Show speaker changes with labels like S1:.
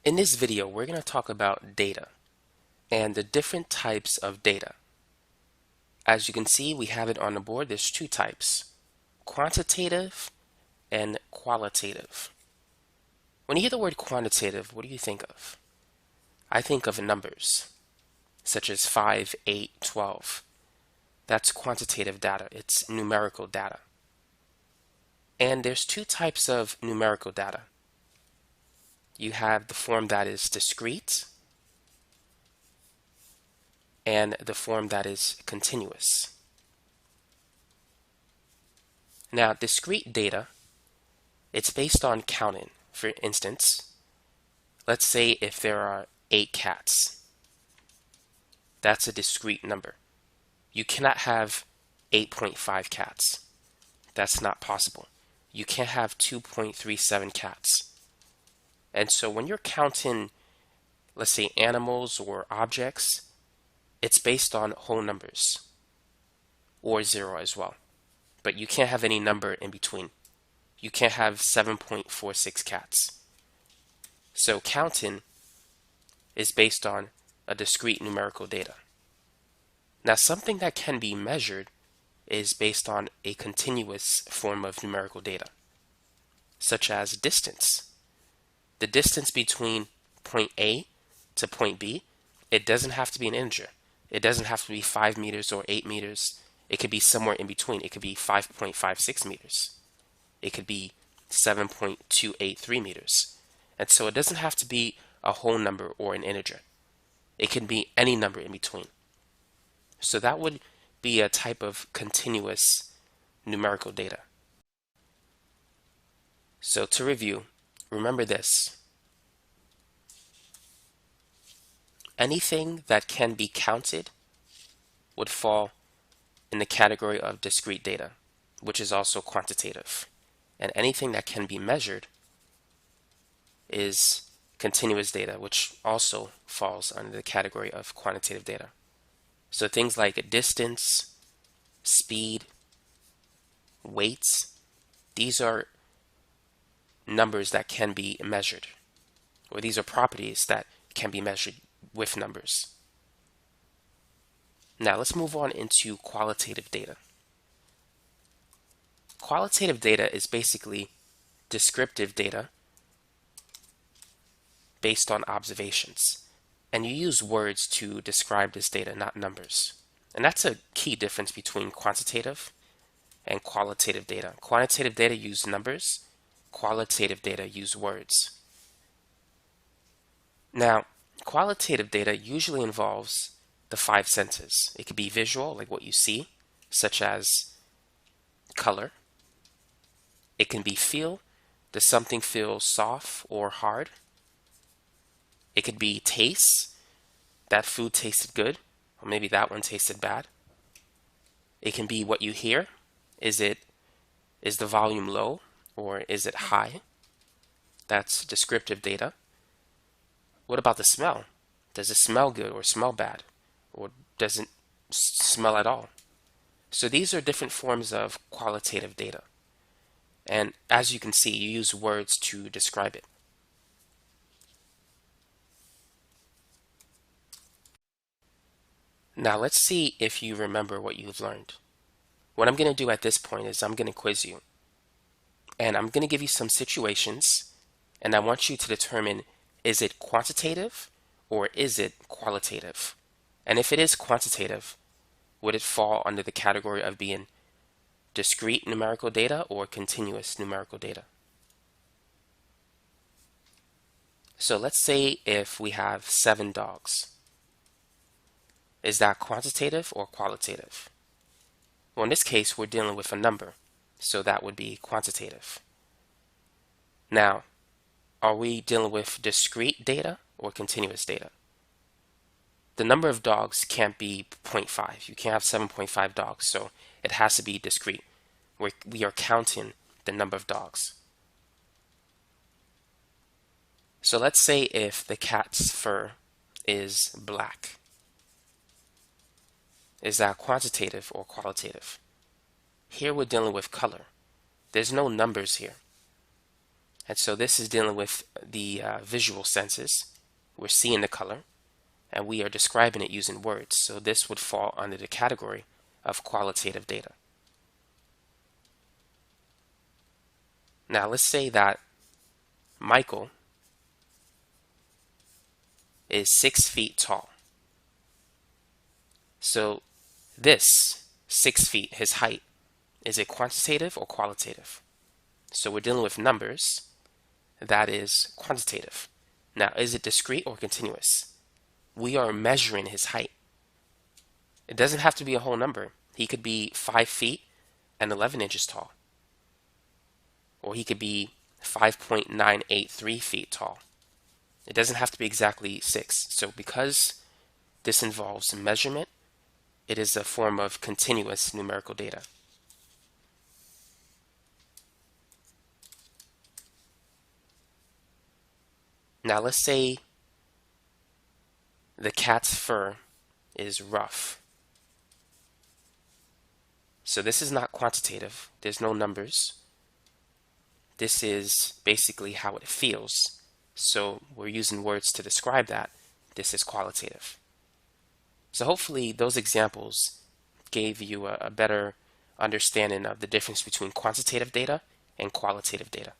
S1: In this video, we're going to talk about data and the different types of data. As you can see, we have it on the board. There's two types, quantitative and qualitative. When you hear the word quantitative, what do you think of? I think of numbers, such as 5, 8, 12. That's quantitative data. It's numerical data. And there's two types of numerical data. You have the form that is discrete and the form that is continuous. Now, discrete data, it's based on counting. For instance, let's say if there are 8 cats, that's a discrete number. You cannot have 8.5 cats. That's not possible. You can't have 2.37 cats. And so when you're counting, let's say animals or objects, it's based on whole numbers or 0 as well. But you can't have any number in between. You can't have 7.46 cats. So counting is based on a discrete numerical data. Now, something that can be measured is based on a continuous form of numerical data, such as distance. The distance between point A to point B, it doesn't have to be an integer. It doesn't have to be 5 meters or 8 meters. It could be somewhere in between. It could be 5.56 meters. It could be 7.283 meters. And so it doesn't have to be a whole number or an integer. It can be any number in between. So that would be a type of continuous numerical data. So to review, remember this. Anything that can be counted would fall in the category of discrete data, which is also quantitative. And anything that can be measured is continuous data, which also falls under the category of quantitative data. So things like distance, speed, weights, these are numbers that can be measured, or these are properties that can be measured with numbers. Now let's move on into qualitative data. Qualitative data is basically descriptive data based on observations. And you use words to describe this data, not numbers. And that's a key difference between quantitative and qualitative data. Quantitative data use numbers. Qualitative data use words. Now, qualitative data usually involves the 5 senses. It could be visual, like what you see, such as color. It can be feel. Does something feel soft or hard? It could be taste. That food tasted good, or maybe that one tasted bad. It can be what you hear. Is the volume low or is it high? That's descriptive data. What about the smell? Does it smell good or smell bad? Or doesn't smell at all? So these are different forms of qualitative data. And as you can see, you use words to describe it. Now let's see if you remember what you've learned. What I'm going to do at this point is I'm going to quiz you. And I'm going to give you some situations, and I want you to determine, is it quantitative or is it qualitative? And if it is quantitative, would it fall under the category of being discrete numerical data or continuous numerical data? So let's say if we have 7 dogs. Is that quantitative or qualitative? Well, in this case, we're dealing with a number, so that would be quantitative. Now, are we dealing with discrete data or continuous data? The number of dogs can't be 0.5. You can't have 7.5 dogs, so it has to be discrete. We are counting the number of dogs. So let's say if the cat's fur is black. Is that quantitative or qualitative? Here we're dealing with color. There's no numbers here. And so this is dealing with the visual senses. We're seeing the color, and we are describing it using words. So this would fall under the category of qualitative data. Now let's say that Michael is 6 feet tall. So this 6 feet, his height, is it quantitative or qualitative? So we're dealing with numbers. That is quantitative. Now, is it discrete or continuous? We are measuring his height. It doesn't have to be a whole number. He could be 5 feet and 11 inches tall. Or he could be 5.983 feet tall. It doesn't have to be exactly 6. So because this involves measurement, it is a form of continuous numerical data. Now let's say the cat's fur is rough. So this is not quantitative. There's no numbers. This is basically how it feels. So we're using words to describe that. This is qualitative. So hopefully those examples gave you a better understanding of the difference between quantitative data and qualitative data.